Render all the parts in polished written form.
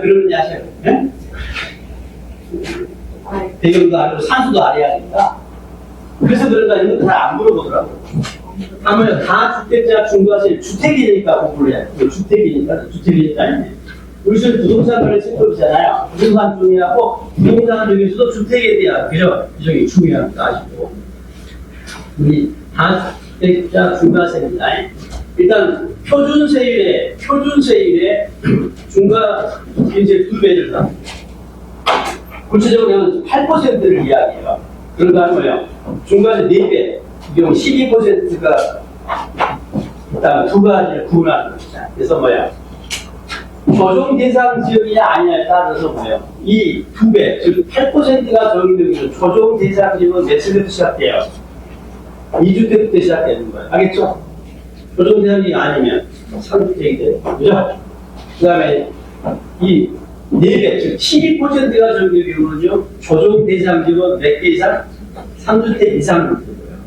그러는지 아세요? 네? 배경도 아니고 산수도 알아야 됩니다. 그래서 그런가 이거 잘 안 물어보더라고요. 하면 다 주택자 중과세 주택이니까 공부를 해야 돼요. 주택이니까 우리 지금 부동산 관리 세법이잖아요. 부동산 중이라고 부동산 중에서도 주택에 대한 그죠? 저기 중요한 거 아시고 우리 다 주택자 중과세입니다. 일단 표준세율에 중과 이제 2배를 다. 구체적으로 8%를 이야기해요. 그런가 하면 뭐예요? 중과세 4배, 이 경우 12%가 일단 두 가지를 구분하는 겁니다. 그래서 뭐야? 조정 대상 지역이냐 아니냐에 따라서 뭐예요? 이 2배, 즉 8%가 적용되면 조정 대상 지역은 몇 층부터 시작돼요? 2주택부터 시작되는 거예요. 알겠죠? 조정 대상이 아니면 3주택이 돼요. 그죠? 그 다음에 이 4배, 즉 12%가 적용되면 조정 대상 지역은 몇 개 이상? 3주택 이상부터 거예요.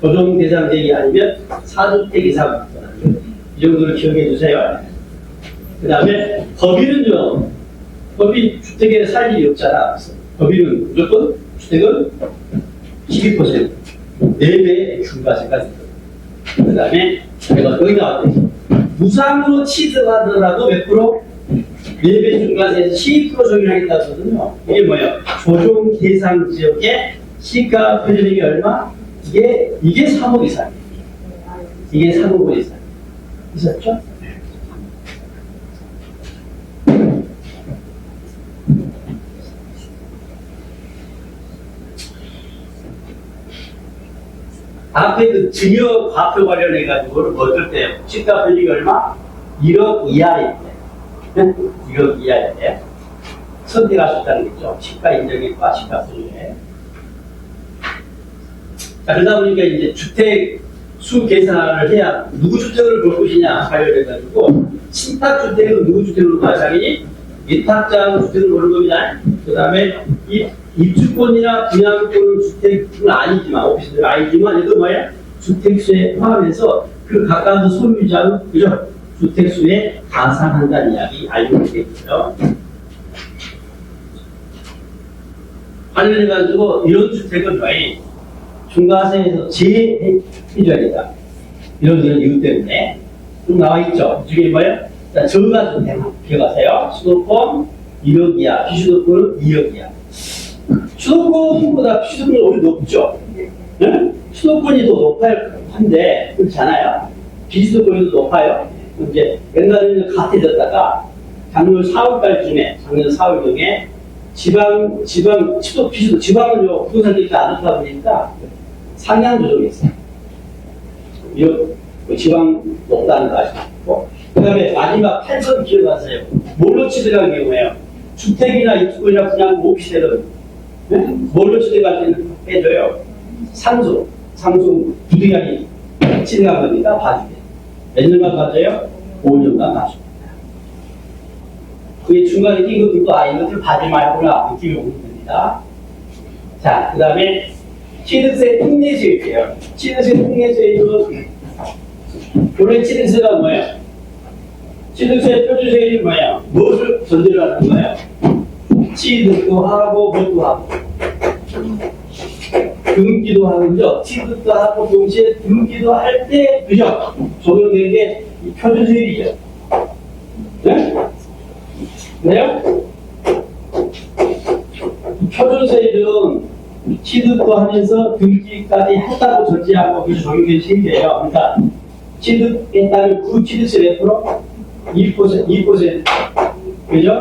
조정 대상 지역이 아니면 4주택 이상부터. 이 정도를 기억해 주세요. 그 다음에 법인은요, 법인 주택에 살 일이 없잖아. 법인은 무조건 주택은 12%, 4배의 중과세가 있어요. 그 다음에 내가 여기 나왔대. 무상으로 취득하더라도 몇 프로? 4배 중과세에서 12% 적용하겠다고 하거든요. 이게 뭐예요? 조정 대상 지역의 시가 표준액이 얼마? 이게 3억 이상이에요. 이게 3억 이상. 있었죠? 앞에 그 증여 과표 관련해가지고 어떨 때 시가 표준액이 얼마? 1억 이하일 때. 1억 이하일 때. 선택할 수 있다는 거죠. 시가 인정액과 시가 표준액. 자, 그러다 보니까 이제 주택 수 계산을 해야 누구 주택을 볼 것이냐 관련해가지고 신탁주택은 누구 주택으로 봐? 자기 위탁자 주택을 보는 겁니다. 그 다음에 입주권이나 분양권 주택은 아니지만 오피스텔은 아니지만 얘도 뭐야? 주택수에 포함해서 그 각각 소유자는 그죠? 주택수에 가산한다는 이야기 알고 계시겠고요. 관련해가지고 이런 주택은 왜 중과세에서 제해줘야 된다. 이런 이유 때문에 좀 나와 있죠. 이게 뭐예요? 자, 저가 좀 기억하세요. 수도권 1억 이하, 비수도권은 2억 이하. 수도권보다 비수도권이 오히려 높죠. 네? 수도권이 더 높아요. 한데 그렇잖아요. 비수도권이 더 높아요. 이제 옛날에는 같아졌다가 작년 4월달쯤에, 작년 4월경에 지방, 비수도, 지방은 요 부동산 대기가 안 좋다 보니까 상향 조정했어요. 지방 높다는 거 아시고. 그 다음에 마지막 8선 기억하세요. 뭘로 취득한 경우에요? 주택이나 입주권이나 분양 오피스텔은 네? 뭘로 취득할 때는 해줘요. 상수 부득이하게 취득한 거니까 봐주게. 몇 년간 봐줘요? 5년간 봐줍니다. 그게 중간에 이것도 이것을 봐지 말고나 느낌이 오는 겁니다. 자, 그 다음에 취득세 특례세율이에요. 취득세 특례세율은 본래 취득세가 뭐예요? 취득세 표준세율이 뭐예요? 무엇을 전제로 하는 거예요? 취득도 하고 법도 하고 등기도 하는죠. 취득도 하고 동시에 등기도 할 때 그죠? 적용되는 게 이 표준세율이죠. 네? 그래요? 표준세율은 취득도 하면서 등기까지 했다고 전제하고 그 적용된 세율이에요. 그러니까 취득했다면 그 취득세 몇 프로? 2%. 그죠?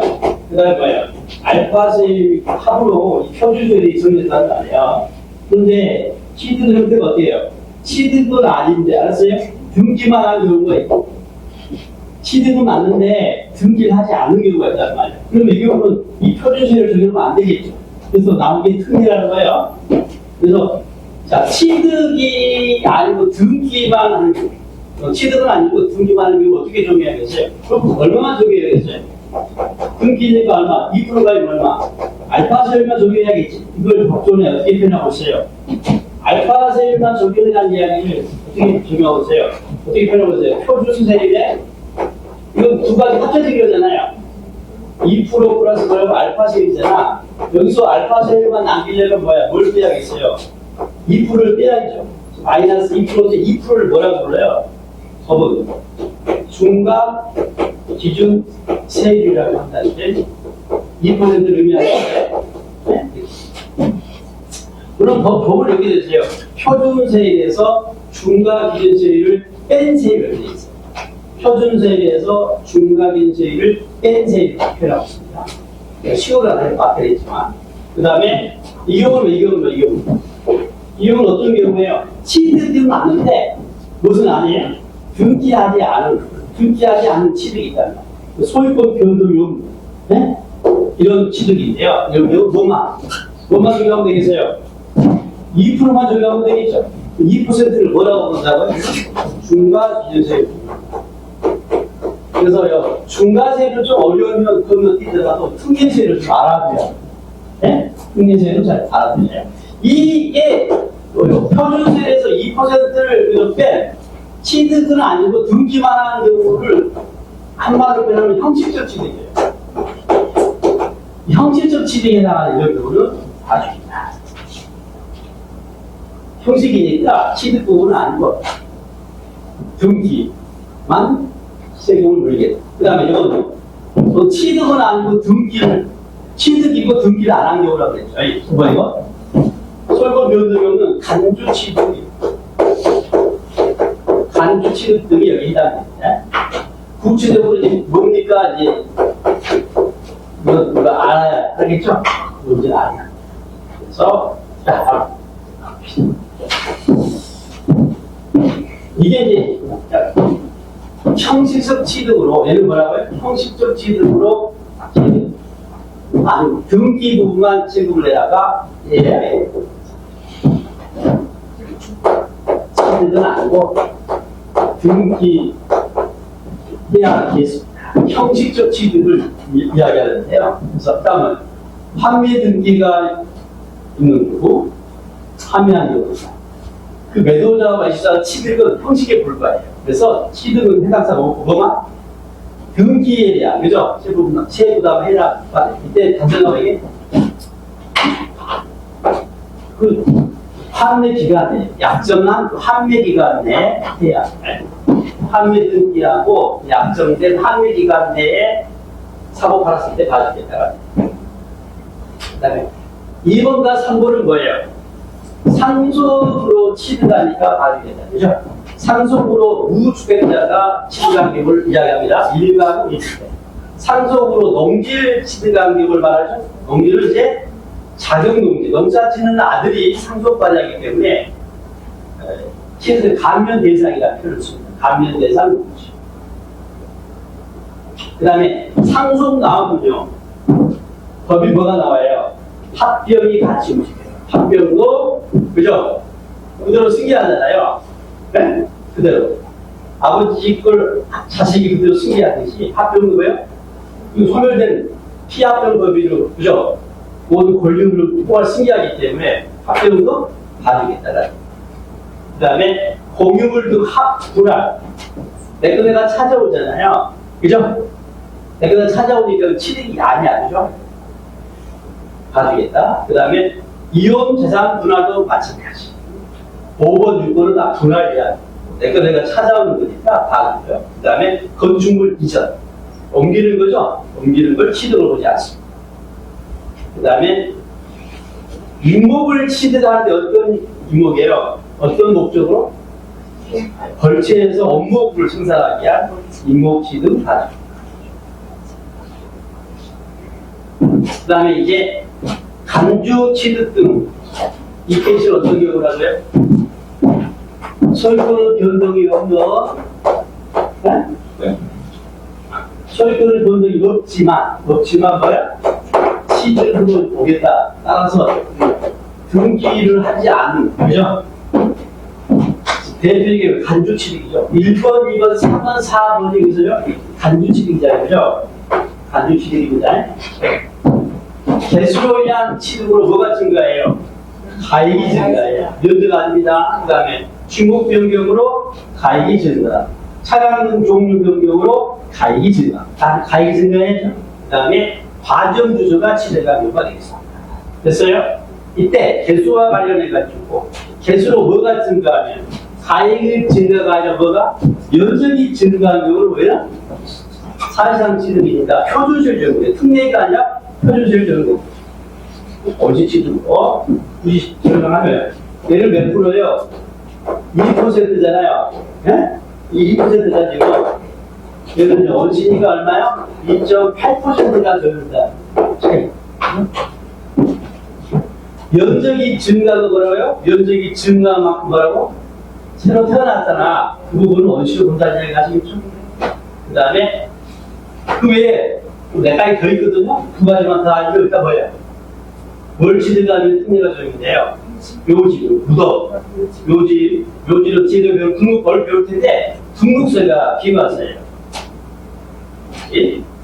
그 다음에 뭐예요? 알파세율 합으로 표준세율이 정해졌다는 거 아니에요. 그런데 취득 형태가 어때요? 취득은 아닌데, 알았어요? 등기만 하는 경우가 있고, 취득은 맞는데 등기를 하지 않는 경우가 있단 말이에요. 그러면 이 경우는 이 표준세율을 적용하면 안 되겠죠. 그래서 나온 게 특례라는 거예요. 그래서 자, 취득이 아니고 등기만 하는 경우, 취득은 아니고 등기만 하는 경우 어떻게 적용해야겠어요? 그럼 얼마만 적용해야겠어요? 등기니까 얼마? 2%가 얼마? 알파세율만 적용해야겠지. 이걸 법조문에 어떻게 표현하고 있어요? 알파세율만 적용해라는 이야기를 어떻게 적용하고 있어요? 어떻게 표현하고 있어요? 표준세율에 이건 두 가지 합쳐진 거잖아요. 2% 플러스 그러면 알파 셀이잖아. 여기서 알파 셀만 남기려면 뭐야? 뭘 빼야겠어요? 2%를 빼야죠. 마이너스 2%인데 2%를 뭐라고 불러요? 법은 중간 기준 세율이라고 한다는데 2%를 의미하는데 네? 그럼 법을 여기 대세요. 표준세율에서 중간 기준 세율을 뺀 세율을 되어 있어요. 표준세율에서 중간 기준 세율을 뺀 세율을 표현하고 있습니다. 시효가 맞겠지만 그 다음에 이 경우는 이 경우는 어떤 경우예요? 취득은 맞는데 무슨 아니에요? 등기하지 않은 취득이 있다는 거예요. 소유권 변동용 네? 이런 취득인데요. 뭐만 적용하면 되겠어요? 2%만 적용하면 되겠죠. 2%를 뭐라고 부른다고요? 중과기준세율. 그래서요, 중과세율을 좀 어려우면 그건 뛰더라도 특례세율을 좀 알아둬요. 네? 특례세율을 잘 알아둬요. 이게 표준세율에서 2%를 뺀 취득은 아니고 등기만 하는 경우를 한마디로 표현하면 형식적 취득이에요. 형식적 취득에 해당하는 이런 경우는 봐줍니다. 형식이니까 취득 부분은 아니고 등기만 세금을 물리겠다. 그 다음에 이거는 또 취득은 아니고 취득이고 등기를 안 한 경우라고 그랬죠. 뭐 이거? 소유권 변동료는 간주 취득이에요. 간주 취득 등이 여기 해당됩니다. 구체적으로 이제 뭡니까? 이제 이거 알아야 하겠죠? 뭔지 알아야. 그래서 이게 이제 형식적 취득으로 얘는 뭐라고요? 형식적 취득으로 아니 등기 부분만 취득을 해다가 취득은 아니고 등기 해야 하겠습니다. 형식적 취득을 이야기하는데요. 그래서 다음은 판매 등기가 있는 거고 판매한 경우입니다. 그 매도자와 말시자의 취득은 형식에 불과해요. 그래서 취득은 해당사가 뭐만 등기에 대한 그죠? 세부담 해라. 이때 단순하게 그 판매 기간에 약정한 판매 기간 내에 해야 할 판매 등기하고 약정된 판매 기간 내에 사고 팔았을 때 봐주겠다. 그 다음에 2번과 3번은 뭐예요? 상속으로 취득하니까 봐주겠다. 그죠? 상속으로 무주택자가 취득한 경우를 이야기합니다. 1가구 1주택. 상속으로 농지를 취득한 경우를 말하죠. 농지를 이제 자격농지, 농사짓는 아들이 상속받아야하기 때문에 취득 감면 대상이라는 표현을 씁니다. 감면 대상 농지. 그 다음에 상속 나오면요. 법이 뭐가 나와요? 합병이 같이 움직여요. 합병도 그죠? 그대로 승계하잖아요. 네? 그대로. 아버지 걸 자식이 그대로 승계하듯이 합병도 뭐예요? 이 소멸된 피합병 법의로 그죠? 모든 권리를 포괄 승계하기 때문에 합병도 봐주겠다라는. 그 다음에 공유물도 분할. 내가 찾아오잖아요. 그죠? 내가 찾아오니까 취득이 아니야. 그죠? 봐주겠다. 그 다음에 이혼 재산 분할도 마찬가지. 5번, 6번은 다 분할이야. 내가 찾아오는 거니까 봐주고요. 그 다음에 건축물 이전. 옮기는 거죠? 옮기는 걸 취득을 보지 않습니다. 그 다음에 임목을 취득하는데 어떤 임목이에요? 어떤 목적으로? 벌채에서 업목을 생산하기 위한 임목 취득 봐줍니다. 그 다음에 이제 간주 취득 등 이 케이스는 어떤 경우라고요? 소유권 변동이 없는 네? 소유권 변동이 없지만 뭐야? 취득을 보겠다. 따라서 등기를 하지 않는 그죠? 대표적인 간주 취득이죠. 1번, 2번, 3번, 4번이 여기서요 간주 취득이잖아요. 그죠? 간주 취득입니다. 개수로 인한 취득으로 뭐가 증가해요? 가액이 증가해요. 면제가 아닙니다. 그 다음에 중국 변경으로 가액이 증가. 차량 종류 변경으로 가액이 증가. 다 가액이 증가해요. 그 다음에 과점 주소가 치대감료가 되겠습니다. 됐어요? 이때 개수와 관련해가지고 개수로 뭐가 증가하면 사익이 증가가 아니라 뭐가? 면적이 증가한 경우를 뭐야? 사실상 취득이니까 표준실 정도, 특례가 아니라 표준실 정도. 어디 취득? 굳이 설명하면 얘는 몇 프로예요? 2%잖아요. 예? 2%잖아요. 얘는요, 원신이가 얼마요? 2.8%가 되는다. 차이. 면적이 증가가 뭐라고요? 면적이 증가한 만큼 뭐라고? 새로 태어났잖아. 그 부분은 원시로 분산이라고 하시겠죠? 그 다음에 그 외에 몇 가지 더 있거든요. 두 가지만 더 알고 일단 뭐예요? 뭘 치드가면 특례가 적용돼요. 묘지, 무덤, 묘지로 치드 배울 등록 뭘 배울 텐데 등록세가 비과세예요.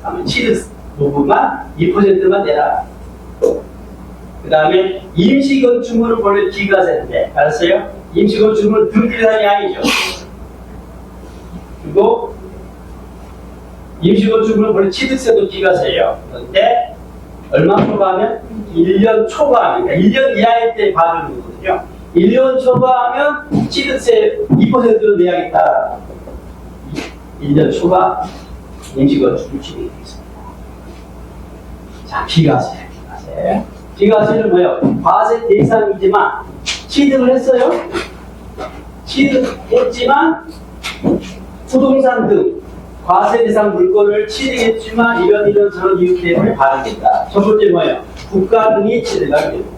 그러면 치드 부분만 2%만 내라. 그 다음에 임시건축물은 원래 비과세인데, 알았어요? 임시건축물은 등기대상이 아니죠. 그리고 임시건축물은 원래 취득세도 비과세예요. 그런데 얼마 초과하면? 1년 초과하면, 그러니까 1년 이하일 때 봐주는 거거든요. 1년 초과하면 취득세 2%로 내야겠다. 1년 초과 임시건축물 취득이 되겠습니다. 자, 비과세. 비과세는 뭐예요? 과세 대상이지만 취득을 했어요. 취득했지만 부동산 등 과세 대상 물건을 취득했지만 이런 저런 이유 때문에 받으겠다. 첫 번째 뭐예요? 국가 등이 취득하게 됩니다.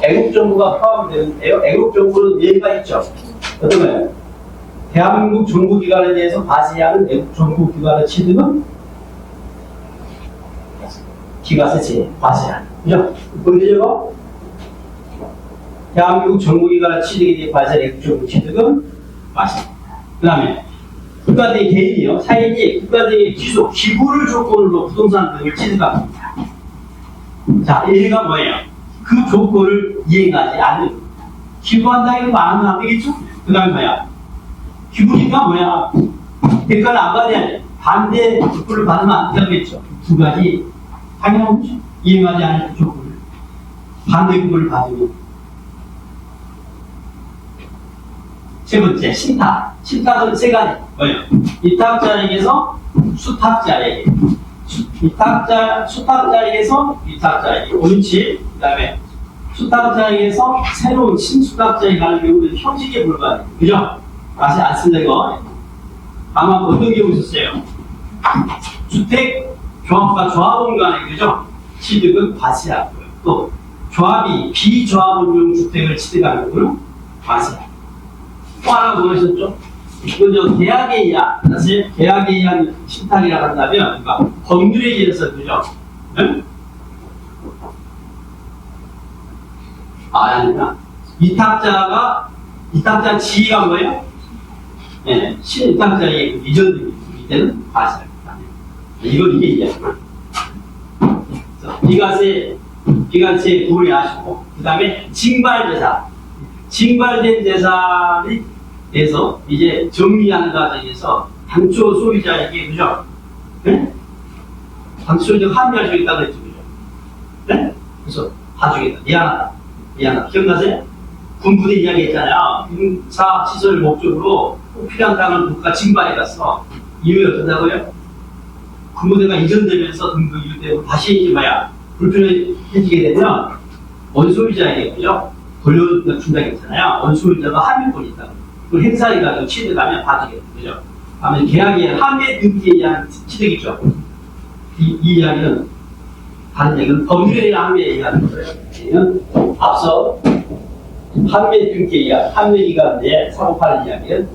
애국정부가 포함되는데요. 애국정부는 예가 있죠. 어떤 거예요? 대한민국 정부기관에 대해서 과세하는 애국정부기관의 취득은 비과세제 과세하는. 그죠? 보이죠? 대한민국 정부기관의 취득에 대해 과세하는 애국정부 취득은 과세입니다. 그 다음에 국가대의 개인이요. 사인이 국가대의 기소, 기부를 조건으로 부동산 등을 취득합니다. 자, 얘가 뭐예요? 그 조건을 이행하지 않는 겁니다. 기부한다는 거 안 하면 안 되겠죠? 그 다음에 뭐야? 기부니까 뭐야? 대가를 안 받아야 반대 조건을 받으면 안 되겠죠? 두 가지 당연한 거죠. 이행하지 않을 조건을. 반대 조건을 받으면. 세 번째, 신탁. 신탁은 세 가지. 뭐예요? 위탁자에게서 수탁자에게. 수탁자에게서 위탁자에게. 옳지. 그 다음에 수탁자에게서 새로운 신수탁자에 가는 경우는 형식에 불과해요. 그죠? 다시 안 쓴다, 이거. 아마 어떤 경우 있었어요? 주택 조합과 조합원 간에, 그죠? 취득은 과세하고요. 또, 조합이 비조합원용 주택을 취득하는 경우는 과세하고요. 또 하나 보셨죠? 이건 계약에 의한, 사실 계약에 의한 신탁이라고 한다면, 그러니까 법률에 의해서, 그죠? 응? 아닙니다. 위탁자 지위가 뭐예요? 네, 신위탁자의 이전 이때는 과세합니다. 이게 이해합니다. 비과세 구분하시고, 그 다음에 징발된 재산이 돼서 이제 정리하는 과정에서 당초 소유자에게, 그죠? 네? 당초 소유자가 합의할 수 있다고 했죠, 그죠? 네? 그래서 봐주겠다. 미안하다. 기억나세요? 군부대 이야기 했잖아요. 군사 시설 목적으로 꼭 필요한 땅을 국가 징발해 갔어. 이후에 어떠다고요? 군부대가 이전되면서 등급 이유 때문에 다시 이제 불편해지게 되면 원소유자에게, 그죠? 돌려준다고 했잖아요. 원소유자가 합의권이 있다고. 그걸 행사해가지고 취득하면 받으겠죠. 그죠? 다음에 계약에 함의 등기에 의한 취득이죠. 이 이야기는 다른 얘기는 법률에 의한 함에 의한 거예요. 얘는 앞서 함의 등기에 의한 함의기관에 사고파는 이야기는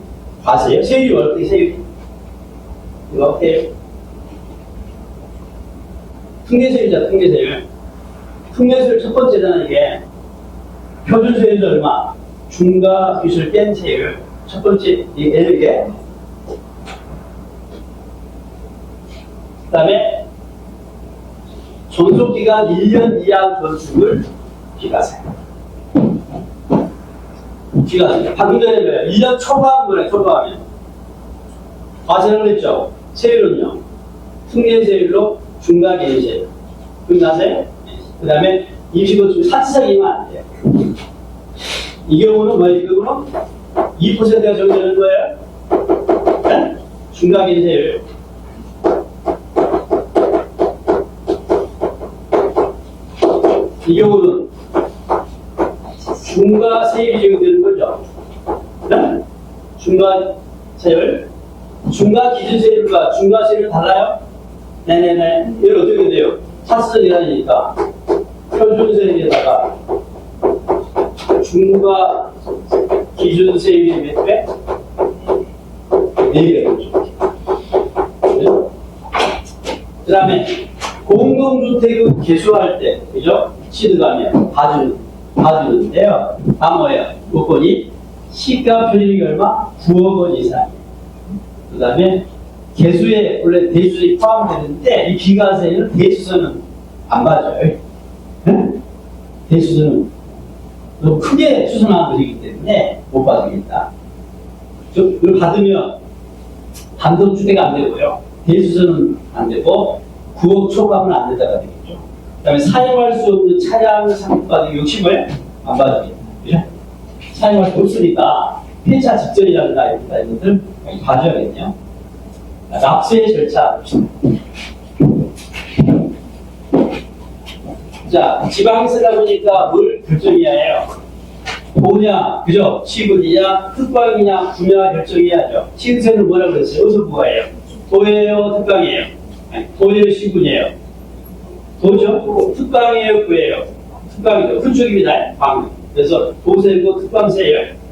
과세예요. 세율이 어떻게 세율이? 이거 어떻게? 특례세율이잖아, 특례세율. 특례세율 첫 번째는 이게 표준세율이 얼마? 중과 빚을 뺀 세율. 첫 번째, 이게. 그 다음에 존속기간 1년 이하 건축을 비과세. 방금 전에 뭐예요? 1년 초과한 거네, 초과하면. 과세는 그랬죠? 세율은요? 특례세율로 중과개인세율. 끝나세요? 그 다음에 임시보충 사치상이면 안 돼요. 이 경우는 뭐예요? 이 경우는 2%가 정되는 거예요. 네? 중간인세율. 이 경우는 중과세율이 적용되는 거죠. 네? 중과세율. 중과기준세율과 중과세율은 달라요? 네네네. 이걸 어떻게 돼요? 차수전이라니까 표준세율에다가 중과기준세율이 몇 배? 4배죠. 그 다음에 공동주택을 개수할 때, 그죠? 시드가면 봐주는데요. 다 뭐예요? 요건이 시가 표준이 얼마? 9억 원 이상. 그 다음에 개수에 원래 대수에 포함되는데 이 비과세는 대수서는 안 봐줘요. 응? 대수서는 너무 크게 추선한 것이기 때문에 못 봐주겠다. 이걸 받으면 단독주택 안 되고요. 대수서는 안 되고 9억 초과는 안 된다가 되겠죠. 그 다음에 사용할 수 없는 차량을 상품받은 욕심을 안 받으겠다. 그죠? 사용할 수 없으니까 폐차 직전이라든가 이런 것들 봐줘야겠네요. 납세 절차. 자, 지방에 쓰다 보니까 뭘 결정해야 해요? 뭐냐, 그죠? 시군이냐, 특방이냐, 분야 결정해야죠. 시군세는 뭐라고 그랬어요? 어디서 부과해요? 도예요, 특강이에요? 아니, 도예요, 시군이에요? 도죠? 특강이에요, 구예요? 특강이죠. 큰 쪽입니다. 방. 그래서 도세고 특방세예요.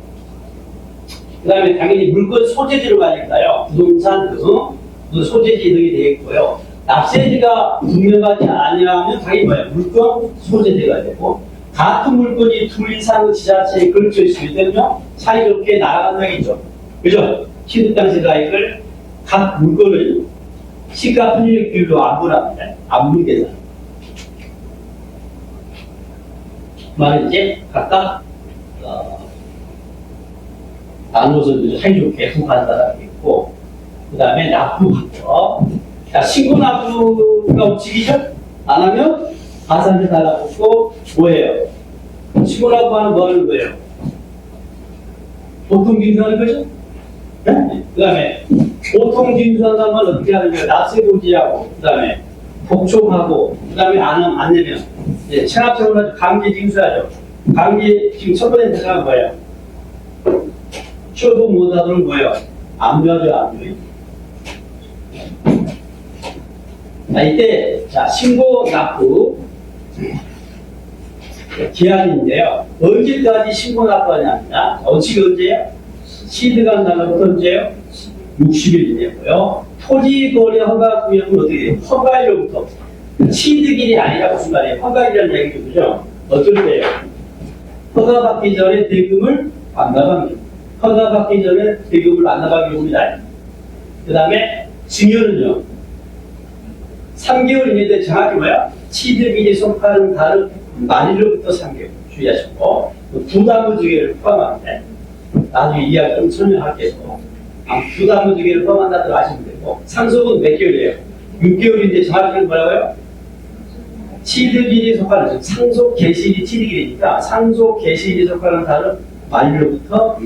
그 다음에 당연히 물건 소재지로 가니까요. 부동산 등, 소재지 등이 되겠고요. 납세지가 분명하지 않으면 당연히 뭐예요? 물건 소재지가 되고, 같은 물건이 둘 이상의 지자체에 걸쳐 있을 때는요, 사이좋게 날아간다겠죠. 그죠? 시드 땅 시가액을 각 물건을 시가 편입 비율로 안분합니다. 안분 계산. 말은 이제 각각, 나눠서 사이좋게 분할하다가 있고, 그 다음에 납부부터. 자, 신고 납부가 없지기죠? 안 하면 가산세 달라붙고, 뭐예요? 신고 납부하는 뭐 하는 거예요? 보통징수하는 거죠? 네? 그 다음에 보통징수한다는 건 어떻게 하는 거예요? 납세고지하고, 그 다음에 복촉하고, 그 다음에 안 내면, 예, 체납적으로 강제징수하죠. 지금 첫 번째 대상은 뭐예요? 쇼부 못하도록 뭐예요? 압류하죠, 압류. 자, 이때, 자, 신고 납부 기한인데요. 언제까지 신고 납부하냐입니다. 어치가 언제예요? 시드가 날로부터 언제예요? 60일이 되고요. 토지 거래 허가 구역은 어떻게 돼요? 허가일로부터. 시드길이 아니라 무슨 말이에요? 허가일이라는 얘기죠, 그죠? 어쩔 때요? 허가 받기 전에 대금을 안 나갑니다. 허가 받기 전에 대금을 안 나가게 합니다. 그 다음에 증여는요. 3개월 이내에 정확히 뭐야? 시드길이 속하는 다른 만일로부터 3개월 주의하시고 부담무주기를 포함합니다. 나중에 이야기 좀 설명할게요. 부담무주기를 포함한다고 아시면 되고 상속은 몇 개월이에요? 6개월인데 정확히는 뭐라고요? 시드길이 속하는 상속 개시일이 7일이니까 상속 개시일이 속하는 다른 만일로부터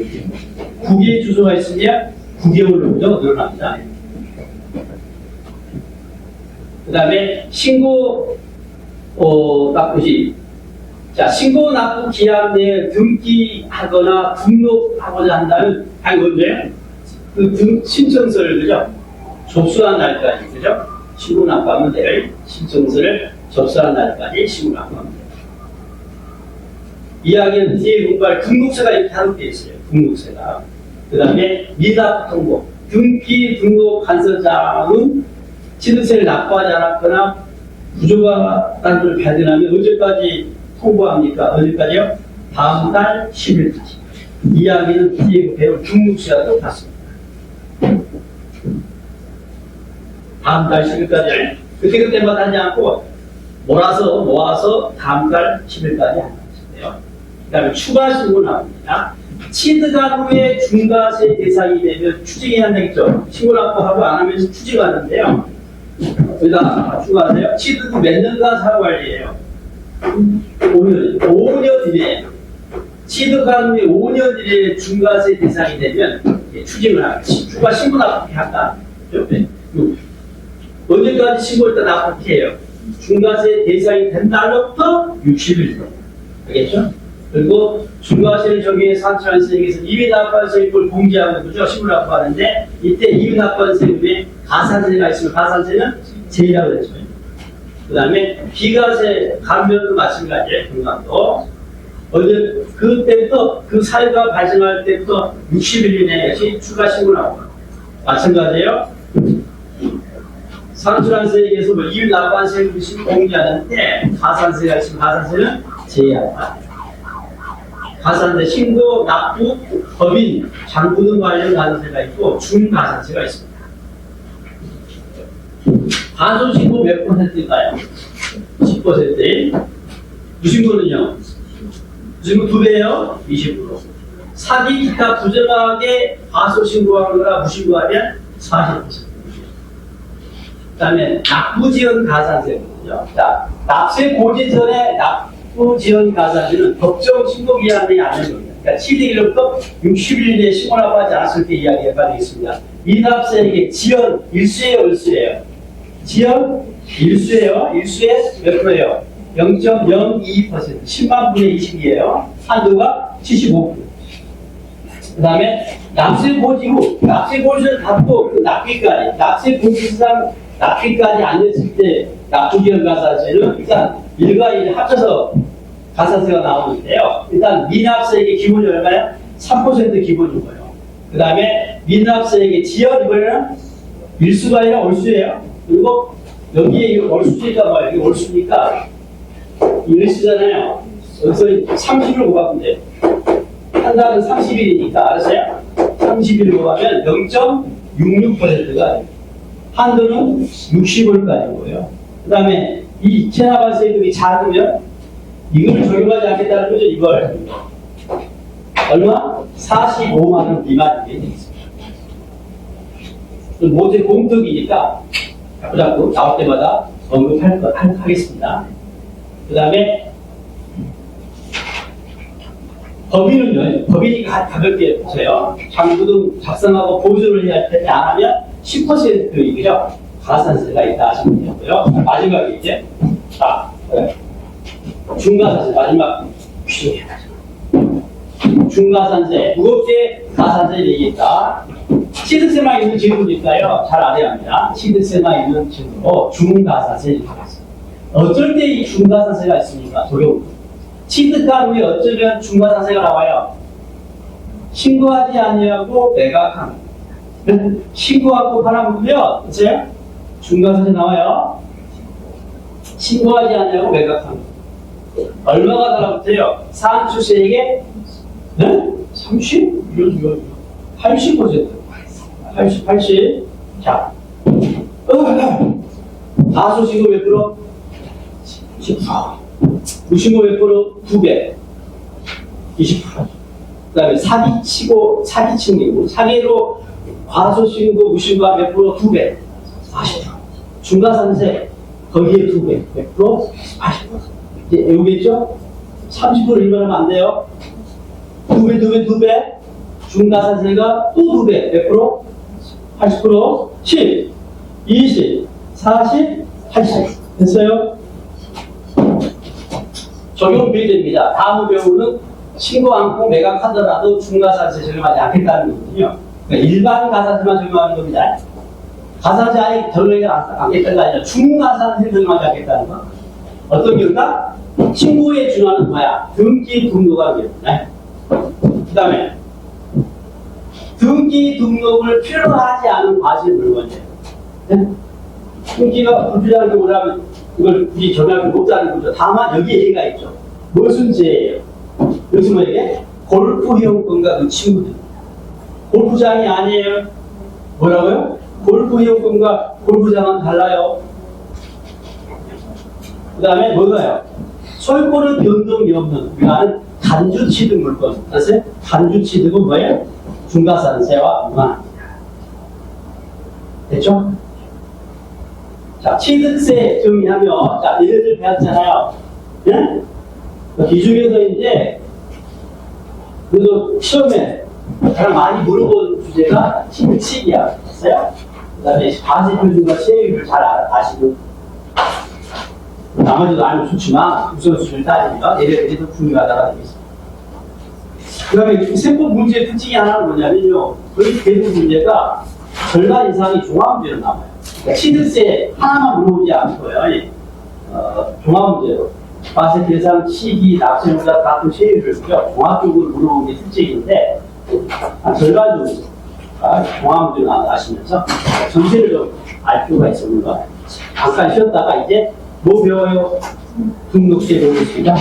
9개의 주소가 있으면 9개월로 늘어납니다. 그 다음에 신고 납부시. 자, 신고 납부 기한 내에 등기하거나 등록하고자 한다면, 아니, 언제요? 그 신청서를, 그죠? 접수한 날까지, 그죠? 신고 납부하면 돼요. 신청서를 접수한 날까지 신고 납부하면 돼요. 이야기는 뒤에 공부할 등록세가 이렇게 하는 게 있어요. 등록세가. 그 다음에 미납 통보. 등기 등록 간서장은 취득세를 납부하지 않았거나 부조가 단을 발견하면 언제까지 통보합니까? 언제까지요? 다음 달 10일까지. 이야기는 뒤에 배울 등록세와 똑같습니다. 다음 달 10일까지. 그때마다 하지 않고 모아서 다음 달 10일까지 하는 것인데요. 그 다음에 추가 신고 나옵니다. 취득한 후에 중과세 대상이 되면 추징이 한다겠죠. 신고 납부하고 안 하면서 추징하는데요. 여기다 추가하세요. 취득은 몇 년간 사후관리예요? 5년 이내에. 취득한 후에 5년 이내에 중과세 대상이 되면 추징을 하겠지. 추가 신고 납부해 한다. 옆에. 언제까지 신고했다 납부해요? 중과세 대상이 된 날로부터 60일. 알겠죠? 그리고 중과세를 정의해 산출한 세액에서 이미 납부한 세액을 공제하는 거죠. 신고 납부하는데 이때 이미 납부한 세금에 가산세가 있으면 가산세는 제외라고 그랬죠. 그 다음에 비과세 감면도 마찬가지예요. 금감도. 어제 그때부터 그 사유가 발생할 때부터 60일 이내에 추가 신고를 하고 마찬가지예요. 산출한 세액에서 뭐 이미 납부한 세금을 공제하는데 가산세가 있으면 가산세는 제외한다. 가산세 신고, 납부, 법인, 장부 등 관련 가산세가 있고 중가산세가 있습니다. 가소신고 몇 %인가요? 10%. 무신고는요? 무신고 2배예요? 20%. 사기 기타 부정하게 가소신고한 거라 무신고하면 40%. 그 다음에 납부지연 가산세거든요. 자, 납세 고지 전에 납부지연 가산세는 법정 신고 기한이 아닌 겁니다. 그러니까 취득일로부터 60일 내에 신고 납부하지 않았을 때 이야기가 되겠습니다. 미납세액의 지연 일수예요, 을수예요? 지연 일수예요. 일수에 몇 프로예요? 0.02%. 10만 분의 20이에요. 한도가 75%. 그 다음에 납세 고지 후, 납세 고지를 닫고 그 납기까지, 납세 고지상 납기까지 안 됐을 때 납부기한 가산세는 일단 1과 1 합쳐서 가산세가 나오는데요. 일단 미납세액의 기본이 얼마예요? 3% 기본인 거예요. 그 다음에 미납세액의 지연 이번에는 일수가 아니라 월수예요. 그리고 여기에 월수니까 뭐예요? 이게 월수니까 일수잖아요. 여기서 30을 곱하면 돼요. 한 달은 30일이니까 알았어요? 30일 곱하면 0.66%가 돼요. 한도는 60월까지인 거예요. 그 다음에 이 체납발세금이 작으면 이걸 적용하지 않겠다는 거죠. 이걸 얼마? 45만 원 미만이 되겠습니다. 모두 공덕이니까 자꾸 나올 때마다 언급하겠습니다. 그 다음에 법인은요, 법인이 가볍게 보세요. 장부 등 작성하고 보조를 해야 할 텐데 안 하면 10%이죠. 가산세가 있다 하시면 되고요. 마지막에 이제, 자, 중가산세, 마지막 중가산세, 무겁게 가산세를 얘기했다. 취득세만 있는 질문이니까요. 잘 알아야 합니다. 취득세만 있는 질문으로 중가산세를 하겠습니다. 어쩔 때 이 중가산세가 있습니까? 적용. 취득한 후에 어쩌면 중과산세가 나와요. 신고하지 아니하고 매각한. 신고하고 팔아먹으면 그치? 중과산세 나와요. 신고하지 아니하고 매각한. 얼마가 달라붙어요? 산출세액의 30? 80%. 80. 자. 가소신고 몇 프로? 10%. 무신고 몇 프로? 2배. 20%. 그 다음에 사기친계고, 사기로 과소신고, 무신고가 몇 프로? 2배. 40%. 중과산세, 거기에 2배. 몇 프로? 80%. 이제 외우겠죠? 30% 일반하면 안 돼요. 2배. 중과산세가 또 2배. 몇 프로? 80%. 10, 20, 40, 80. 됐어요? 적용 비례됩니다. 다음 경우는 신고 않고 매각하더라도 중과산세 적용하지 않겠다는 거거든요. 그러니까 일반 가산세만 적용하는 겁니다. 가산세 아예 적용하지 않겠다는 거 아니라 중과산세 적용하지 않겠다는 거. 어떤 경우가 신고에 준하는 뭐야? 등기 등록하는 경우네. 그 다음에 등기 등록을 필요로 하지 않은 과실 물건이에요. 네? 등기가 불필요한 경우라면 이걸 굳이 정하지 못하는 거죠. 다만 여기 얘기가 있죠. 무슨 죄예요? 여기서 뭐에게? 골프 이용권과 그 친구들입니다. 골프장이 아니에요. 뭐라고요? 골프 이용권과 골프장은 달라요. 그 다음에 뭐가요? 소유권은 변동이 없는 우리가 아는 단주 취득 물건. 아세요? 단주 취득은 뭐예요? 중과산세와 무관합니다. 됐죠? 자, 취득세 정의하면, 자, 얘네들 배웠잖아요. 예? 이 중에서 이제, 그래도 시험에 가장 많이 물어본 주제가 취득시기야. 됐어요? 그 다음에 과세표준과 세율을 잘 아시는, 나머지도 알면 좋지만, 우선순위를 따지면 얘네들이 더 중요하다고 되겠습니다. 그 다음에 세법 문제의 특징이 하나는 뭐냐면요. 거의 대부분 문제가 절반 이상이 종합문제로 나와요. 그러니까 취득세 하나만 물어보지 않고요. 종합문제로. 과세 대상, 시기, 납세물과 같은 세율을 종합적으로 물어보는 게 특징인데, 한 절반 정도가 종합문제로 나가시면서 전체를 좀 알 필요가 있습니다. 잠깐 쉬었다가 이제 뭐 배워요? 등록세 배우겠습니다.